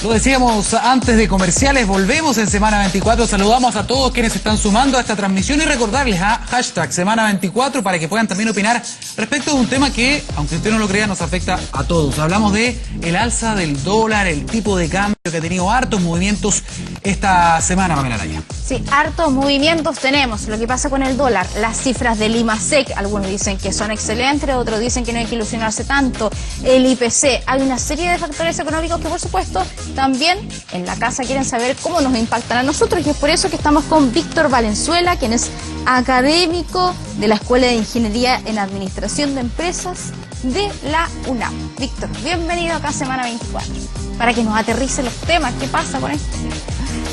Lo decíamos antes de comerciales, volvemos en Semana 24, saludamos a todos quienes se están sumando a esta transmisión y recordarles a hashtag Semana 24 para que puedan también opinar respecto de un tema que, aunque usted no lo crea, nos afecta a todos. Hablamos de el alza del dólar, el tipo de cambio que ha tenido hartos movimientos esta semana, Pamela Araya. Sí, hartos movimientos tenemos. Lo que pasa con el dólar, las cifras del IMASEC, algunos dicen que son excelentes, otros dicen que no hay que ilusionarse tanto, el IPC, hay una serie de factores económicos que por supuesto también en la casa quieren saber cómo nos impactan a nosotros y es por eso que estamos con Víctor Valenzuela, quien es académico de la Escuela de Ingeniería en Administración de Empresas de la UNAM. Víctor, bienvenido acá a Semana 24, para que nos aterrice los temas. ¿Qué pasa con esto?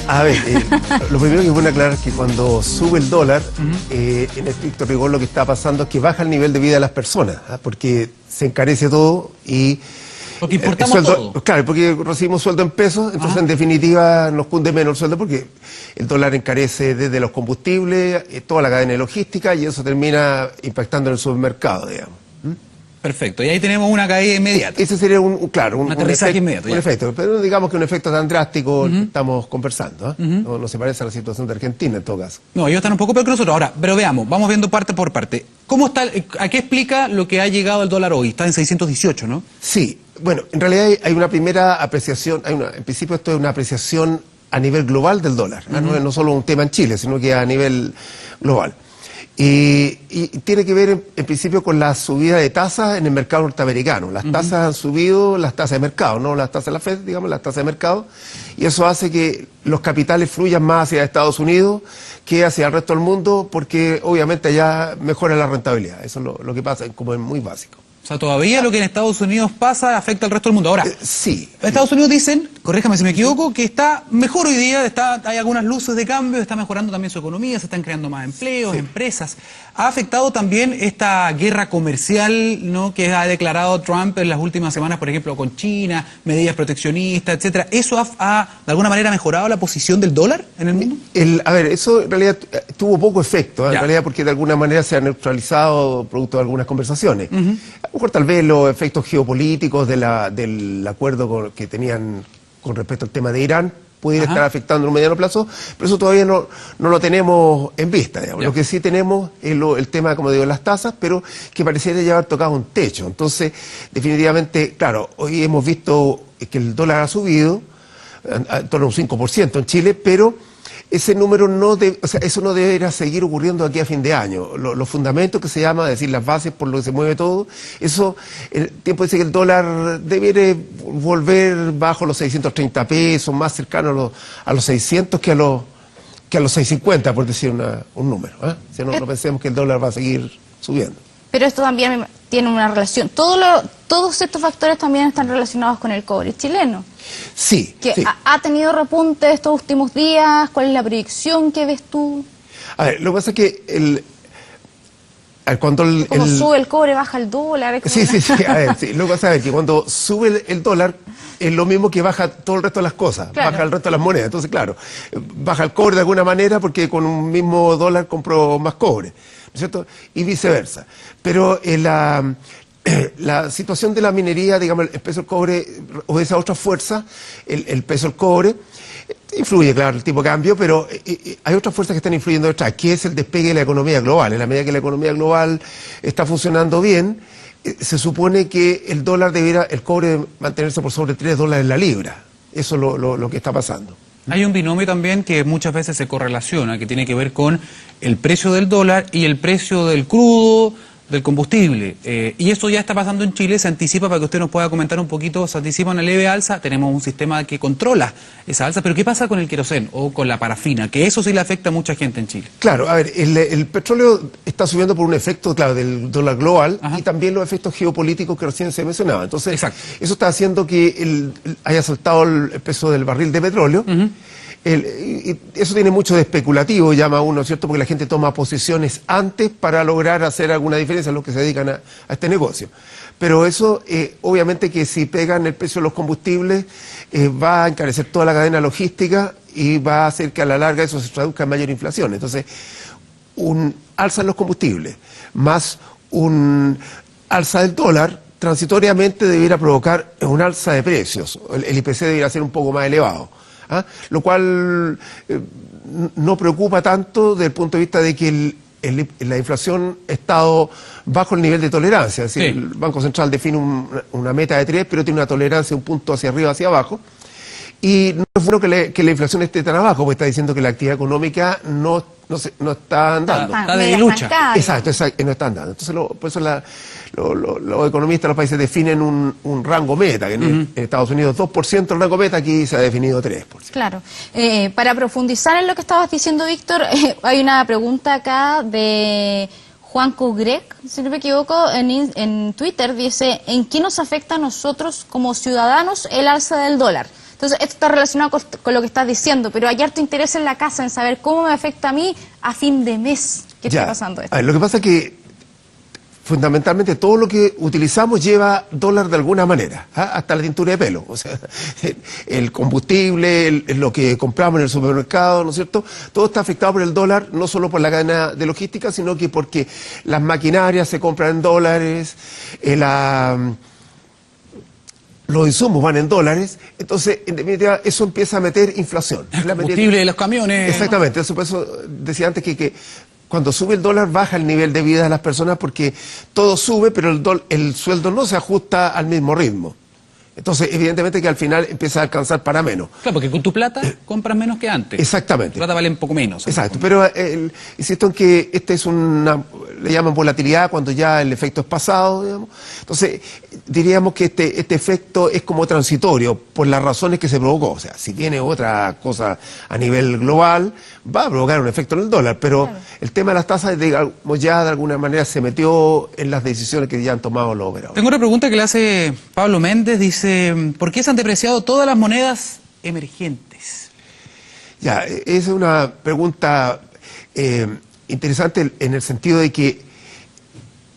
A ver, lo primero que es bueno aclarar es que cuando sube el dólar, en estricto rigor lo que está pasando es que baja el nivel de vida de las personas, porque se encarece todo y... Porque importamos todo. Claro, porque recibimos sueldo en pesos, entonces en definitiva nos cunde menos el sueldo porque el dólar encarece desde los combustibles, toda la cadena de logística y eso termina impactando en el supermercado, digamos. Perfecto, y ahí tenemos una caída inmediata. Ese sería un aterrizaje inmediato. Un efecto, pero no digamos que un efecto tan drástico que estamos conversando. No se parece a la situación de Argentina en todo caso. No, ellos están un poco peor que nosotros. Ahora, pero veamos, vamos viendo parte por parte. ¿Cómo está, a qué explica lo que ha llegado el dólar hoy? Está en 618, ¿no? Sí, bueno, en realidad hay una primera apreciación, en principio esto es una apreciación a nivel global del dólar, no solo un tema en Chile, sino que a nivel global. Y tiene que ver en principio con la subida de tasas en el mercado norteamericano. Las tasas han subido, las tasas de mercado, no las tasas de la Fed, digamos, las tasas de mercado, y eso hace que los capitales fluyan más hacia Estados Unidos que hacia el resto del mundo, porque obviamente allá mejora la rentabilidad. Eso es lo que pasa, como es muy básico. O sea, todavía lo que en Estados Unidos pasa afecta al resto del mundo. Ahora, sí. Estados Unidos dicen, corríjame si me equivoco, que está mejor hoy día, hay algunas luces de cambio, está mejorando también su economía, se están creando más empleos, empresas. ¿Ha afectado también esta guerra comercial, ¿no?, que ha declarado Trump en las últimas semanas, por ejemplo, con China, medidas proteccionistas, etcétera? ¿Eso ha de alguna manera mejorado la posición del dólar en el mundo? A ver, eso en realidad tuvo poco efecto, en realidad porque de alguna manera se ha neutralizado producto de algunas conversaciones. A lo mejor tal vez los efectos geopolíticos del acuerdo que tenían con respecto al tema de Irán pudiera estar afectando en un mediano plazo, pero eso todavía no lo tenemos en vista, digamos. Lo que sí tenemos es el tema, como digo, de las tasas, pero que pareciera ya haber tocado un techo. Entonces, definitivamente, claro, hoy hemos visto que el dólar ha subido en torno a un 5% en Chile, pero ese número eso no deberá seguir ocurriendo aquí a fin de año. Los fundamentos que se llama, es decir, las bases por lo que se mueve todo, eso, el tiempo dice que el dólar debiera volver bajo los 630 pesos, más cercano a los 600 que a los 650, por decir un número. Si no pensemos que el dólar va a seguir subiendo. Pero esto también tiene una relación. Todos estos factores también están relacionados con el cobre chileno. Sí. Que sí. ha tenido repunte estos últimos días. ¿Cuál es la proyección que ves tú? A ver, lo que pasa es que cuando ¿Cómo sube el cobre, baja el dólar? Sí. A ver, sí. Lo que pasa es que cuando sube el dólar es lo mismo que baja todo el resto de las cosas, claro. Baja el resto de las monedas. Entonces, claro, baja el cobre de alguna manera porque con un mismo dólar compro más cobre, ¿no es cierto? Y viceversa. Pero la situación de la minería, digamos, el peso del cobre obedece a otra fuerza, el peso del cobre influye, claro, el tipo de cambio, pero hay otras fuerzas que están influyendo detrás, que es el despegue de la economía global. En la medida que la economía global está funcionando bien, se supone que el cobre mantenerse por sobre $3 la libra. Eso es lo que está pasando. Hay un binomio también que muchas veces se correlaciona, que tiene que ver con el precio del dólar y el precio del crudo, del combustible. Y esto ya está pasando en Chile, se anticipa, para que usted nos pueda comentar un poquito, se anticipa una leve alza, tenemos un sistema que controla esa alza, pero ¿qué pasa con el queroseno o con la parafina? Que eso sí le afecta a mucha gente en Chile. Claro, a ver, el petróleo está subiendo por un efecto, claro, del dólar global y también los efectos geopolíticos que recién se mencionaba. Entonces, eso está haciendo que haya saltado el peso del barril de petróleo. Y eso tiene mucho de especulativo, llama uno, ¿cierto? Porque la gente toma posiciones antes para lograr hacer alguna diferencia en los que se dedican a este negocio. Pero eso, obviamente que si pegan el precio de los combustibles, va a encarecer toda la cadena logística y va a hacer que a la larga eso se traduzca en mayor inflación. Entonces, un alza en los combustibles más un alza del dólar transitoriamente debiera provocar un alza de precios. El IPC debería ser un poco más elevado. ¿Ah? Lo cual no preocupa tanto desde el punto de vista de que la inflación ha estado bajo el nivel de tolerancia. Es decir, Sí. el Banco Central define una meta de 3, pero tiene una tolerancia un punto hacia arriba, hacia abajo. Y no es bueno que la inflación esté tan abajo, porque está diciendo que la actividad económica no está andando. Está de media lucha. estancada. Exacto, no está andando. Entonces, por eso los economistas de los países definen un rango meta, que en Estados Unidos 2% el rango meta, aquí se ha definido 3%. Claro. Para profundizar en lo que estabas diciendo, Víctor, hay una pregunta acá de Juanco Greg, si no me equivoco, en Twitter, dice, ¿en qué nos afecta a nosotros como ciudadanos el alza del dólar? Entonces, esto está relacionado con lo que estás diciendo, pero hay harto interés en la casa en saber cómo me afecta a mí a fin de mes. ¿Qué está pasando esto? A ver, lo que pasa es que fundamentalmente todo lo que utilizamos lleva dólar de alguna manera, ¿ah? Hasta la tintura de pelo, o sea, el combustible, lo que compramos en el supermercado, ¿no es cierto? Todo está afectado por el dólar, no solo por la cadena de logística, sino que porque las maquinarias se compran en dólares, los insumos van en dólares, entonces, en definitiva, eso empieza a meter inflación. El combustible de los camiones. Exactamente, por eso decía antes que cuando sube el dólar baja el nivel de vida de las personas porque todo sube, pero el sueldo no se ajusta al mismo ritmo. Entonces, evidentemente que al final empieza a alcanzar para menos. Claro, porque con tu plata compras menos que antes. Exactamente. Tu plata vale un poco menos. Exacto, pero insisto en que este es le llaman volatilidad cuando ya el efecto es pasado, digamos. Entonces, diríamos que este efecto es como transitorio por las razones que se provocó. O sea, si tiene otra cosa a nivel global, va a provocar un efecto en el dólar, pero el tema de las tasas, digamos, ya de alguna manera se metió en las decisiones que ya han tomado los operadores. Tengo otra pregunta que le hace Pablo Méndez, dice, ¿por qué se han depreciado todas las monedas emergentes? Ya, esa es una pregunta interesante en el sentido de que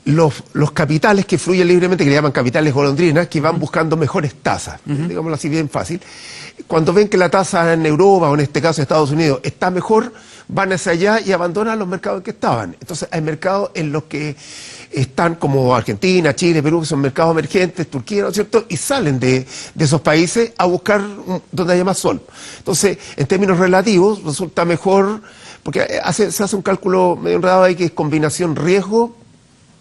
los capitales que fluyen libremente, que le llaman capitales golondrinas, que van buscando mejores tasas, digámoslo así bien fácil, cuando ven que la tasa en Europa o en este caso Estados Unidos está mejor, van hacia allá y abandonan los mercados en que estaban. Entonces hay mercados en los que están como Argentina, Chile, Perú, que son mercados emergentes, Turquía, ¿no es cierto? Y salen de esos países a buscar donde haya más sol. Entonces, en términos relativos, resulta mejor, porque se hace un cálculo medio enredado ahí que es combinación riesgo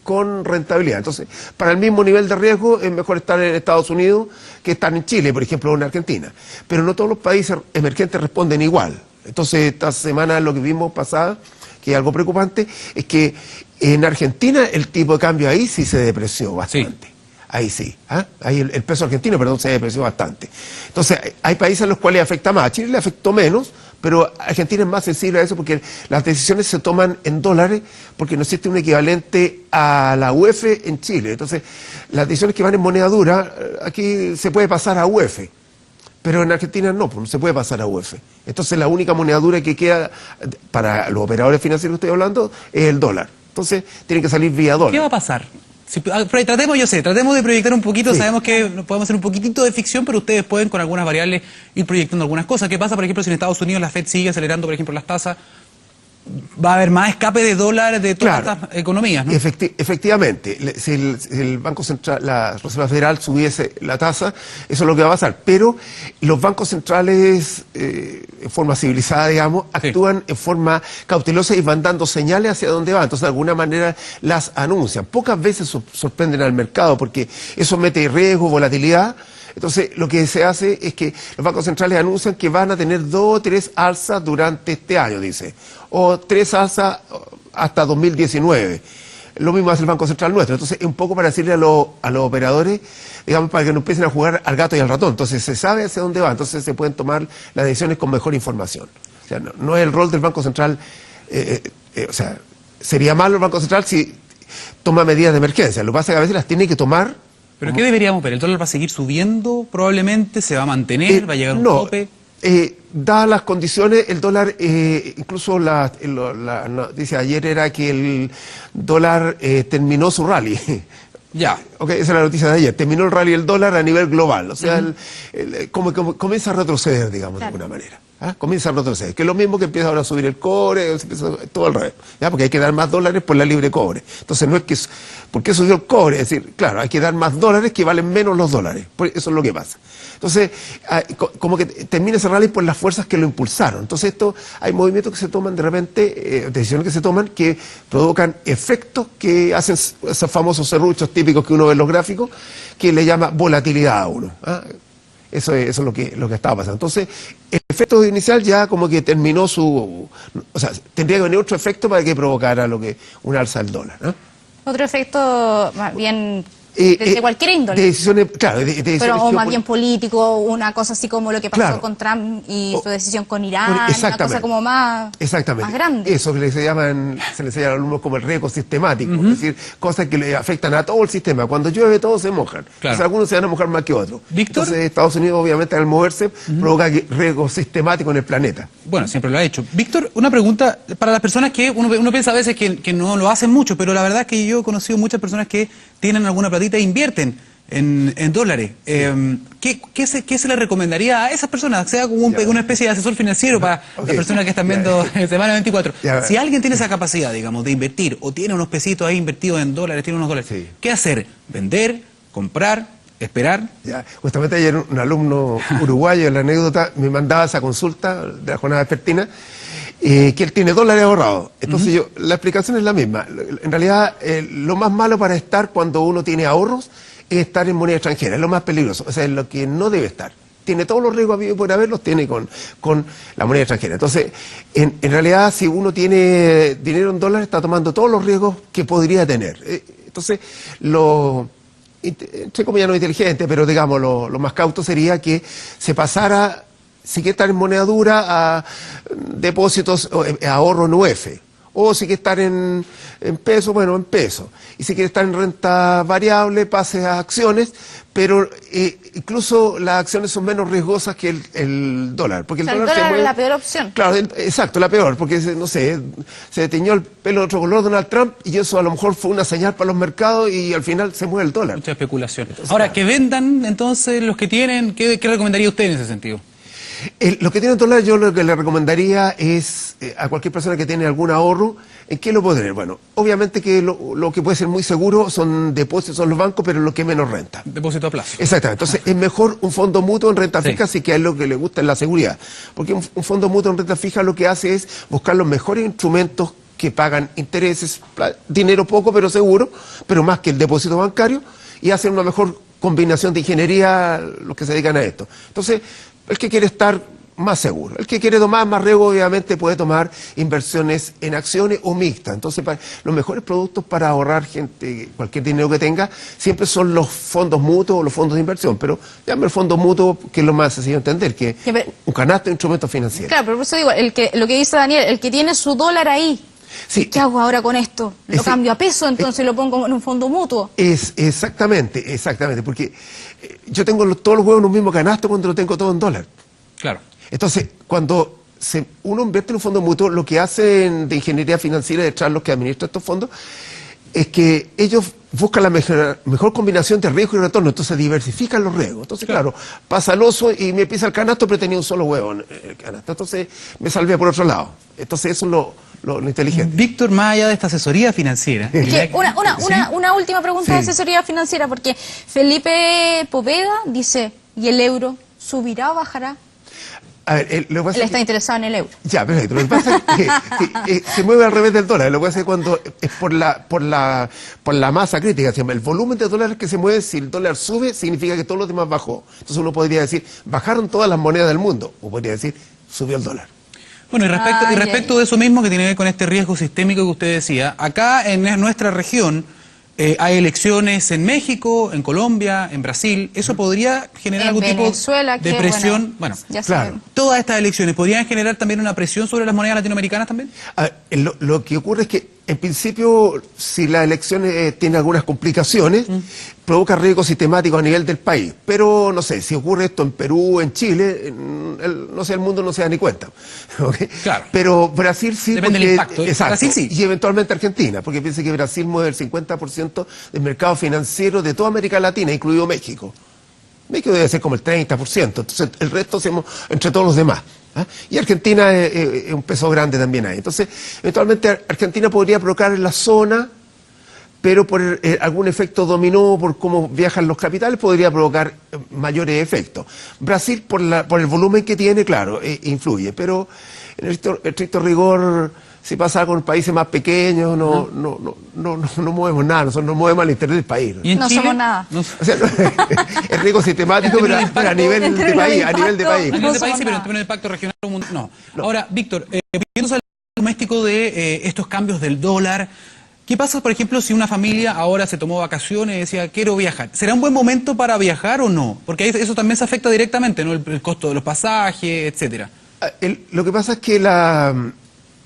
con rentabilidad. Entonces, para el mismo nivel de riesgo es mejor estar en Estados Unidos que estar en Chile, por ejemplo, o en Argentina. Pero no todos los países emergentes responden igual. Entonces, esta semana lo que vimos pasada, que es algo preocupante, es que en Argentina el tipo de cambio ahí sí se depreció bastante. Sí. Ahí sí. ¿Ah? Ahí el peso argentino, perdón, se depreció bastante. Entonces, hay países a los cuales afecta más. A Chile le afectó menos, pero Argentina es más sensible a eso porque las decisiones se toman en dólares porque no existe un equivalente a la UF en Chile. Entonces, las decisiones que van en moneda dura, aquí se puede pasar a UF. Pero en Argentina no, pues no se puede pasar a UF. Entonces la única moneda dura que queda para los operadores financieros que estoy hablando es el dólar. Entonces tiene que salir vía dólar. ¿Qué va a pasar? Tratemos de proyectar un poquito, sí. Sabemos que podemos hacer un poquitito de ficción, pero ustedes pueden con algunas variables ir proyectando algunas cosas. ¿Qué pasa, por ejemplo, si en Estados Unidos la Fed sigue acelerando, por ejemplo, las tasas? Va a haber más escape de dólares de todas estas economías, ¿no? Efectivamente, si el Banco Central, la Reserva Federal subiese la tasa, eso es lo que va a pasar. Pero los bancos centrales, en forma civilizada, digamos, actúan en forma cautelosa y van dando señales hacia dónde van. Entonces, de alguna manera las anuncian. Pocas veces sorprenden al mercado porque eso mete riesgo, volatilidad. Entonces, lo que se hace es que los bancos centrales anuncian que van a tener 2 o 3 alzas durante este año, dice, o 3 alzas hasta 2019. Lo mismo hace el Banco Central nuestro. Entonces, es un poco para decirle a los operadores, digamos, para que no empiecen a jugar al gato y al ratón. Entonces, se sabe hacia dónde va, entonces se pueden tomar las decisiones con mejor información. O sea, no es el rol del Banco Central, o sea, sería malo el Banco Central si toma medidas de emergencia. Lo que pasa es que a veces las tiene que tomar. ¿Pero qué deberíamos ver? ¿El dólar va a seguir subiendo probablemente? ¿Se va a mantener? ¿Va a llegar a un tope? Dadas las condiciones, el dólar, incluso la noticia ayer era que el dólar terminó su rally. Ya. esa es la noticia de ayer. Terminó el rally del dólar a nivel global. O sea, como comienza a retroceder, digamos, de alguna manera. Comienza a retroceder. Que es lo mismo que empieza ahora a subir el cobre, empieza todo al revés. ¿Ya? Porque hay que dar más dólares por la libre cobre. Entonces no es que... ¿Por qué subió el cobre? Es decir, claro, hay que dar más dólares que valen menos los dólares. Eso es lo que pasa. Entonces, como que termina ese rally por las fuerzas que lo impulsaron. Entonces hay movimientos que se toman de repente, decisiones que se toman que provocan efectos que hacen esos famosos serruchos típicos que uno ve en los gráficos, que le llama volatilidad a uno. Eso es lo que estaba pasando. Entonces, el efecto inicial ya como que terminó o sea, tendría que venir otro efecto para que provocara un alza del dólar, ¿no? Otro efecto más bien de cualquier índole. De decisiones, claro, de decisiones o más bien político, una cosa así como lo que pasó claro. con Trump y su decisión con Irán, una cosa como más grande. Eso que se le enseña a los alumnos como el riesgo sistemático, es decir, cosas que le afectan a todo el sistema. Cuando llueve todos se mojan. Claro. Entonces, algunos se van a mojar más que otros. ¿Víctor? Entonces Estados Unidos obviamente al moverse provoca riesgo sistemático en el planeta. Bueno, siempre lo ha hecho. Víctor, una pregunta para las personas que uno piensa a veces que no lo hacen mucho, pero la verdad es que yo he conocido muchas personas que tienen alguna platita e invierten en dólares. ¿Qué se le recomendaría a esas personas? Sea como una especie de asesor financiero para las personas que están viendo Semana 24. Si alguien tiene esa capacidad, digamos, de invertir o tiene unos pesitos ahí invertidos en dólares, tiene unos dólares, ¿qué hacer? ¿Vender? ¿Comprar? ¿Esperar? Justamente ayer un alumno uruguayo, en la anécdota, me mandaba esa consulta de la jornada vespertina, que él tiene dólares ahorrados. Entonces la explicación es la misma. En realidad, lo más malo para estar cuando uno tiene ahorros es estar en moneda extranjera, es lo más peligroso, o sea, es lo que no debe estar. Tiene todos los riesgos por haberlos, tiene con la moneda extranjera. Entonces, en realidad, si uno tiene dinero en dólares, está tomando todos los riesgos que podría tener. Entonces, entre comillas no inteligente, pero digamos, lo más cauto sería que se pasara, si quiere estar en moneda dura, a depósitos, a ahorro en UF. O si quiere estar en pesos, bueno, en pesos. Y si quiere estar en renta variable, pase a acciones, pero incluso las acciones son menos riesgosas que el dólar. Porque el dólar es la peor opción. Claro, exacto, la peor, porque, no sé, se teñió el pelo de otro color Donald Trump y eso a lo mejor fue una señal para los mercados y al final se mueve el dólar. Mucha especulación. Entonces, ahora, que vendan entonces los que tienen, ¿qué recomendaría usted en ese sentido? Los que tienen dólares, yo lo que le recomendaría es a cualquier persona que tiene algún ahorro, ¿en qué lo puede tener? Bueno, obviamente que lo que puede ser muy seguro son depósitos en los bancos, pero lo que menos renta. Depósito a plazo. Exactamente. Entonces, es mejor un fondo mutuo en renta fija si que a él lo que le gusta es la seguridad. Porque un fondo mutuo en renta fija lo que hace es buscar los mejores instrumentos que pagan intereses, dinero poco pero seguro, pero más que el depósito bancario, y hacen una mejor combinación de ingeniería los que se dedican a esto. Entonces, el que quiere estar más seguro, el que quiere tomar más riesgo obviamente puede tomar inversiones en acciones o mixtas. Entonces los mejores productos para ahorrar cualquier dinero que tenga, siempre son los fondos mutuos o los fondos de inversión, pero llame el fondo mutuo, que es lo más sencillo de entender, que un canasto de instrumentos financieros. Claro, pero por eso digo, lo que dice Daniel, el que tiene su dólar ahí, sí. ¿Qué hago ahora con esto? ¿Lo cambio a peso, entonces lo pongo en un fondo mutuo? Exactamente, porque yo tengo todos los huevos en un mismo canasto cuando lo tengo todo en dólar. Claro. Entonces, cuando uno invierte en un fondo mutuo, lo que hacen de ingeniería financiera detrás los que administran estos fondos es que ellos buscan la mejor combinación de riesgo y retorno, entonces diversifican los riesgos. Entonces, claro, pasa el oso y me pisa el canasto, pero tenía un solo huevo en el canasto. Entonces, me salvé por otro lado. Entonces, eso es lo inteligente. Víctor, más allá de esta asesoría financiera... Una última pregunta de asesoría financiera, porque Felipe Poveda dice, ¿y el euro subirá o bajará? A ver, él está interesado en el euro. Ya, perfecto. Lo que pasa es que se mueve al revés del dólar. Lo que pasa es que cuando es por la masa crítica, el volumen de dólares que se mueve, si el dólar sube, significa que todos los demás bajó. Entonces uno podría decir, bajaron todas las monedas del mundo. O podría decir, subió el dólar. Bueno, y respecto de eso mismo que tiene que ver con este riesgo sistémico que usted decía, acá en nuestra región hay elecciones en México, en Colombia, en Brasil. ¿Eso podría generar algún tipo de presión? Bueno, claro. Todas estas elecciones podrían generar también una presión sobre las monedas latinoamericanas también. Lo que ocurre es que En principio, si la elección tiene algunas complicaciones, provoca riesgos sistemáticos a nivel del país. Pero, no sé, si ocurre esto en Perú, en Chile, no sé, el mundo no se da ni cuenta. ¿Okay? Claro. Pero Brasil sí. Depende del impacto. Exacto. Brasil sí. Y eventualmente Argentina, porque piense que Brasil mueve el 50% del mercado financiero de toda América Latina, incluido México. México debe ser como el 30%, entonces el resto hacemos entre todos los demás. Y Argentina es un peso grande también ahí. Entonces, eventualmente Argentina podría provocar en la zona, pero por algún efecto dominó, por cómo viajan los capitales, podría provocar mayores efectos. Brasil, por el volumen que tiene, claro, influye, pero en el estricto rigor, si pasa algo en países más pequeños, no movemos nada, nosotros no movemos al interés del país. ¿Y en no Chile? somos nada. No, O sea, es riesgo sistemático, pero a nivel de país, a nivel de país. a nivel de No país, somos sí, pero en nada. términos de impacto regional o mundial, no. Ahora, Víctor, viendo al doméstico de estos cambios del dólar, ¿qué pasa, por ejemplo, si una familia ahora se tomó vacaciones y decía, quiero viajar? ¿Será un buen momento para viajar o no? Porque eso también se afecta directamente, ¿no? El costo de los pasajes, etcétera. Lo que pasa es que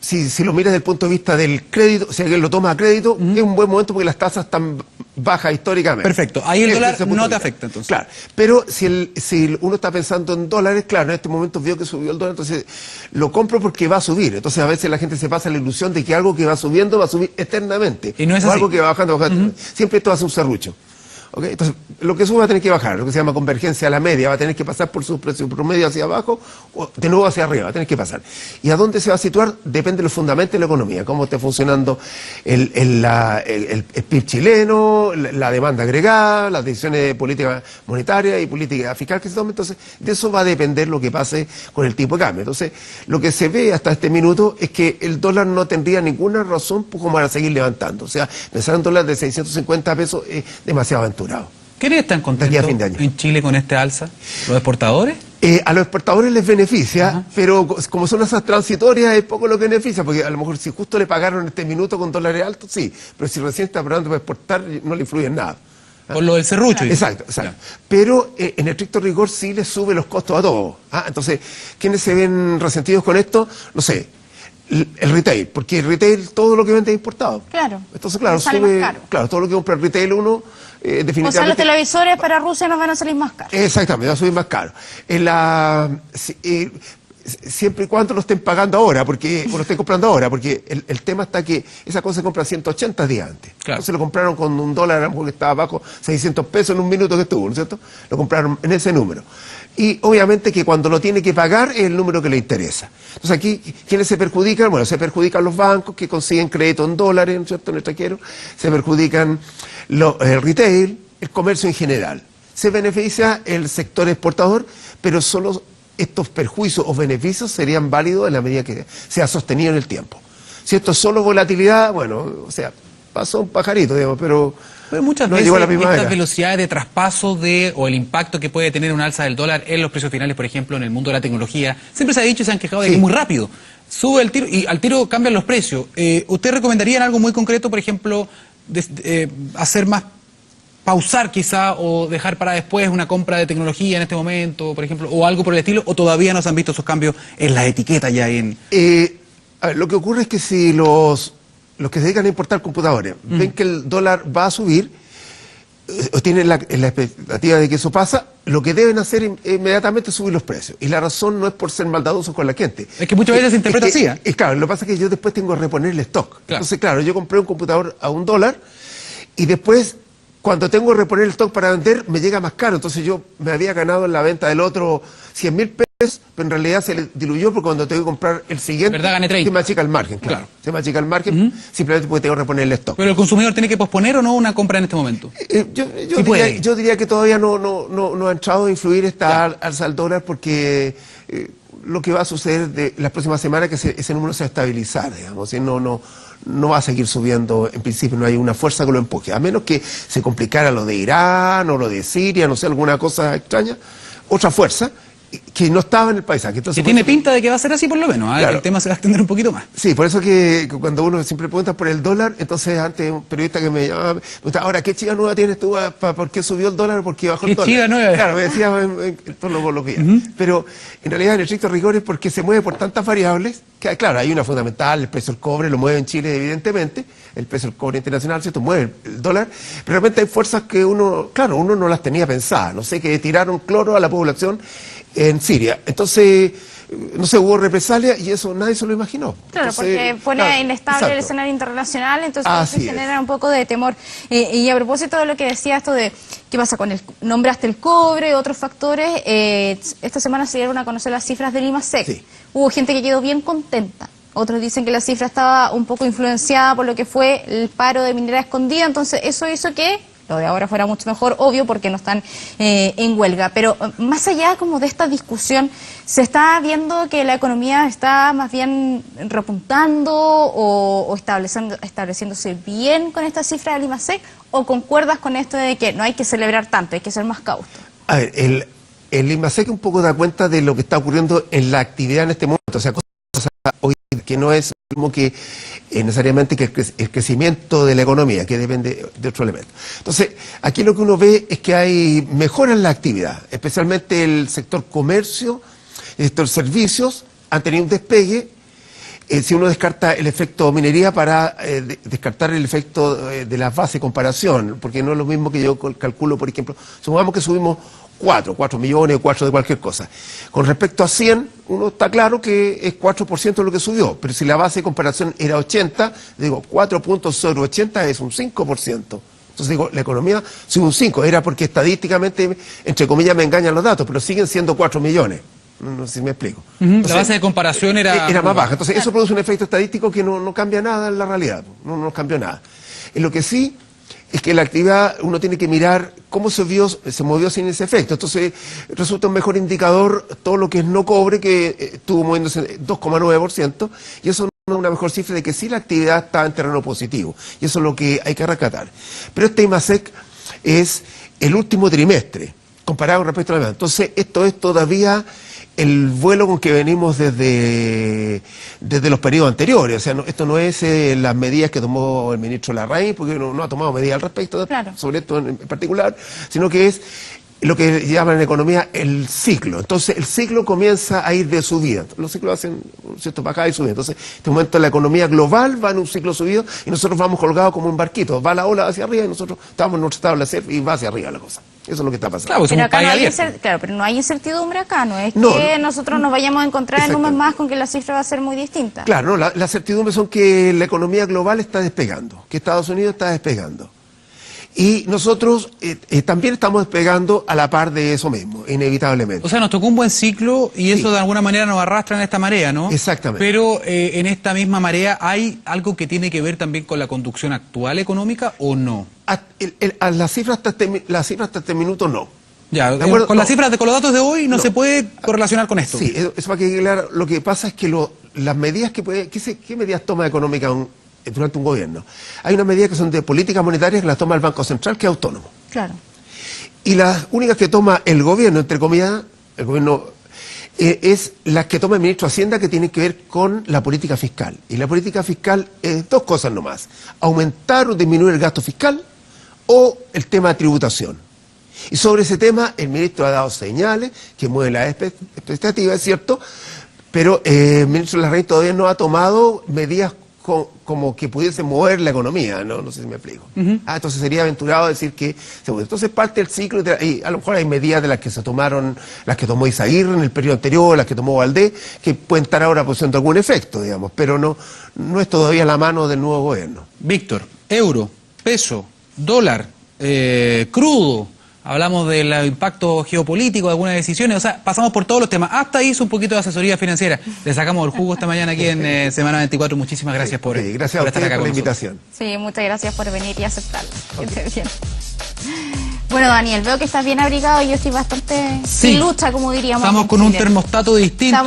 si lo miras desde el punto de vista del crédito, si alguien lo toma a crédito, es un buen momento porque las tasas están bajas históricamente. Perfecto, ahí el dólar Desde ese punto no de te vista. afecta, entonces. Claro, pero si uno está pensando en dólares, claro, en este momento vio que subió el dólar, entonces lo compro porque va a subir. Entonces a veces la gente se pasa la ilusión de que algo que va subiendo va a subir eternamente. Y no es o así. algo que va bajando. Siempre esto va a ser un serrucho. ¿Okay? Entonces, lo que sube va a tener que bajar, lo que se llama convergencia a la media, va a tener que pasar por su precio promedio hacia abajo o de nuevo hacia arriba, va a tener que pasar. ¿Y a dónde se va a situar? Depende de los fundamentos de la economía, cómo esté funcionando el PIB chileno, la demanda agregada, las decisiones de política monetaria y política fiscal que se tomen. Entonces, de eso va a depender lo que pase con el tipo de cambio. Entonces, lo que se ve hasta este minuto es que el dólar no tendría ninguna razón como para seguir levantando. O sea, pensar en dólares de 650 pesos es demasiado aventurado. ¿Quiénes están contentos De aquí a fin de año. en Chile con este alza? ¿Los exportadores? A los exportadores les beneficia, pero como son esas transitorias es poco lo que beneficia, porque a lo mejor si justo le pagaron este minuto con dólares altos, sí, pero si recién está probando para exportar no le influye en nada. Por lo del serrucho. Exacto. Pero en estricto rigor sí les sube los costos a todos. Entonces, ¿quiénes se ven resentidos con esto? No sé, el retail, porque el retail todo lo que vende es importado. Claro. Entonces, claro, Sale sube, más caro. claro, todo lo que compra el retail uno, definitivamente. O sea, los televisores para Rusia nos van a salir más caros. Exactamente, va a subir más caro. Siempre y cuando lo estén pagando ahora, o lo estén comprando ahora, porque el tema está que esa cosa se compra 180 días antes. Claro. Entonces lo compraron con un dólar, a lo mejor que estaba abajo, 600 pesos en un minuto que estuvo, ¿no es cierto? Lo compraron en ese número. Y obviamente que cuando lo tiene que pagar es el número que le interesa. Entonces aquí, ¿quiénes se perjudican? Bueno, se perjudican los bancos que consiguen crédito en dólares, ¿no es cierto?, en el extranjero. Se perjudican el retail, el comercio en general. Se beneficia el sector exportador, pero solo estos perjuicios o beneficios serían válidos en la medida que sea sostenido en el tiempo. Si esto es solo volatilidad, bueno, o sea, pasó un pajarito, digamos, pero muchas no veces llegó a la estas primavera. velocidades de traspaso o el impacto que puede tener un alza del dólar en los precios finales, por ejemplo, en el mundo de la tecnología, siempre se ha dicho y se han quejado de que es muy rápido. Sube el tiro y al tiro cambian los precios. ¿Usted recomendaría en algo muy concreto, por ejemplo, hacer más, pausar quizá o dejar para después una compra de tecnología en este momento, por ejemplo, o algo por el estilo, o todavía no se han visto esos cambios en las etiquetas ya en... A ver, lo que ocurre es que si los que se dedican a importar computadores ven que el dólar va a subir, o tienen la expectativa de que eso pasa, lo que deben hacer inmediatamente es subir los precios. Y la razón no es por ser maldadosos con la gente. Es que muchas veces se interpreta así. Claro, lo que pasa es que yo después tengo que reponer el stock. Claro. Entonces, claro, yo compré un computador a $1 y después, cuando tengo que reponer el stock para vender, me llega más caro. Entonces yo me había ganado en la venta del otro 100.000 pesos, pero en realidad se le diluyó porque cuando tengo que comprar el siguiente, ¿Verdad? Gané 30. se me achica el margen, claro. Se me achica el margen simplemente porque tengo que reponer el stock. ¿Pero el consumidor tiene que posponer o no una compra en este momento? Yo diría que todavía no ha entrado a influir esta alza del dólar porque lo que va a suceder las próximas semanas es que ese número se va a estabilizar, digamos, y no va a seguir subiendo, en principio no hay una fuerza que lo empuje, a menos que se complicara lo de Irán o lo de Siria, no sé, alguna cosa extraña, otra fuerza, que no estaba en el paisaje. Entonces, que tiene pinta de que va a ser así por lo menos, claro. El tema se va a extender un poquito más. Sí, por eso que cuando uno siempre pregunta por el dólar, entonces antes un periodista que me llamaba, me preguntaba, ahora, ¿qué chiva nueva tienes tú? ¿Por qué subió el dólar? ¿Por qué bajó el dólar? ¿Qué chiva nueva? Claro, me decía en torno por lo que Pero en realidad, en estricto rigor, es porque se mueve por tantas variables, que claro, hay una fundamental, el precio del cobre lo mueve en Chile, evidentemente, el precio del cobre internacional, ¿cierto? Mueve el dólar, pero realmente hay fuerzas que uno no las tenía pensadas, no sé, que tiraron cloro a la población en Siria. Entonces, no sé, hubo represalia y eso nadie se lo imaginó. Claro, Entonces, porque pone inestable el escenario internacional, entonces se genera un poco de temor. Y a propósito de lo que decía esto de qué pasa con nombraste el cobre, otros factores, esta semana se dieron a conocer las cifras del IMASEC. Sí. Hubo gente que quedó bien contenta. Otros dicen que la cifra estaba un poco influenciada por lo que fue el paro de minera escondida, entonces eso hizo que lo de ahora fuera mucho mejor, obvio, porque no están en huelga. Pero más allá como de esta discusión, ¿se está viendo que la economía está más bien repuntando o estableciéndose bien con esta cifra del IMASEC? ¿O concuerdas con esto de que no hay que celebrar tanto, hay que ser más cautos? A ver, el IMASEC un poco da cuenta de lo que está ocurriendo en la actividad en este momento, o sea, cosas hoy que no es lo mismo que necesariamente que el crecimiento de la economía, que depende de otro elemento. Entonces, aquí lo que uno ve es que hay mejoras en la actividad, especialmente el sector comercio, el sector servicios, han tenido un despegue. Si uno descarta el efecto minería para descartar el efecto de la base de comparación, porque no es lo mismo que yo calculo, por ejemplo, supongamos que subimos 4 millones, 4 de cualquier cosa. Con respecto a 100, uno está claro que es 4% lo que subió, pero si la base de comparación era 80, digo, 4 puntos sobre 80 es un 5%. Entonces digo, la economía sube un 5, era porque estadísticamente, entre comillas, me engañan los datos, pero siguen siendo 4 millones. No sé si me explico. Entonces, la base de comparación era más baja. Entonces eso produce un efecto estadístico que no cambia nada en la realidad, no cambió nada. En lo que sí es que la actividad uno tiene que mirar cómo se movió sin ese efecto. Entonces resulta un mejor indicador todo lo que es no cobre, que estuvo moviéndose 2,9%, y eso no es una mejor cifra de que sí la actividad está en terreno positivo, y eso es lo que hay que rescatar. Pero este IMASEC es el último trimestre, comparado con respecto a la demás. Entonces esto es todavía el vuelo con que venimos desde los periodos anteriores. O sea, esto no es las medidas que tomó el ministro Larraín, porque no ha tomado medidas al respecto, claro, sobre esto en particular, sino que es lo que llaman en economía el ciclo. Entonces, el ciclo comienza a ir de subida. Los ciclos hacen cierto bajada y subida. Entonces, en este momento la economía global va en un ciclo subido y nosotros vamos colgados como un barquito. Va la ola hacia arriba y nosotros estamos en nuestra tabla CEF y va hacia arriba la cosa. Eso es lo que está pasando. Claro, pero acá no hay pero no hay incertidumbre acá, no es que nosotros nos vayamos a encontrar en un mes más con que la cifra va a ser muy distinta. Claro, no, las certidumbres son que la economía global está despegando, que Estados Unidos está despegando. Y nosotros también estamos despegando a la par de eso mismo, inevitablemente. O sea, nos tocó un buen ciclo y eso de alguna manera nos arrastra en esta marea, ¿no? Exactamente. Pero en esta misma marea, ¿hay algo que tiene que ver también con la conducción actual económica o no? Las cifras hasta este minuto no. Ya, con las cifras con los datos de hoy no se puede correlacionar con esto. Sí, eso va a quedar claro. Lo que pasa es que las medidas ¿qué medidas toma económica durante un gobierno? Hay unas medidas que son de políticas monetarias que las toma el Banco Central, que es autónomo. Claro. Y las únicas que toma el gobierno, entre comillas, el gobierno es las que toma el ministro de Hacienda, que tienen que ver con la política fiscal. Y la política fiscal es dos cosas nomás: aumentar o disminuir el gasto fiscal o el tema de tributación. Y sobre ese tema el ministro ha dado señales que mueven las expectativas, es cierto, pero el ministro Larraín todavía no ha tomado medidas como que pudiese mover la economía, no sé si me explico. Entonces sería aventurado decir que entonces parte del ciclo, y a lo mejor hay medidas de las que se tomaron, las que tomó Izaguirre en el periodo anterior, las que tomó Valdés, que pueden estar ahora produciendo algún efecto, digamos, pero no es todavía la mano del nuevo gobierno. Víctor, euro, peso, dólar, crudo. Hablamos del impacto geopolítico de algunas decisiones, o sea, pasamos por todos los temas. Hasta hizo un poquito de asesoría financiera. Le sacamos el jugo esta mañana aquí en Semana 24. Muchísimas gracias por gracias estar acá por la con invitación. Sí, muchas gracias por venir y aceptarlo. Bien. Bueno, Daniel, veo que estás bien abrigado y yo estoy bastante sin lucha, como diríamos. Estamos con un termostato distinto.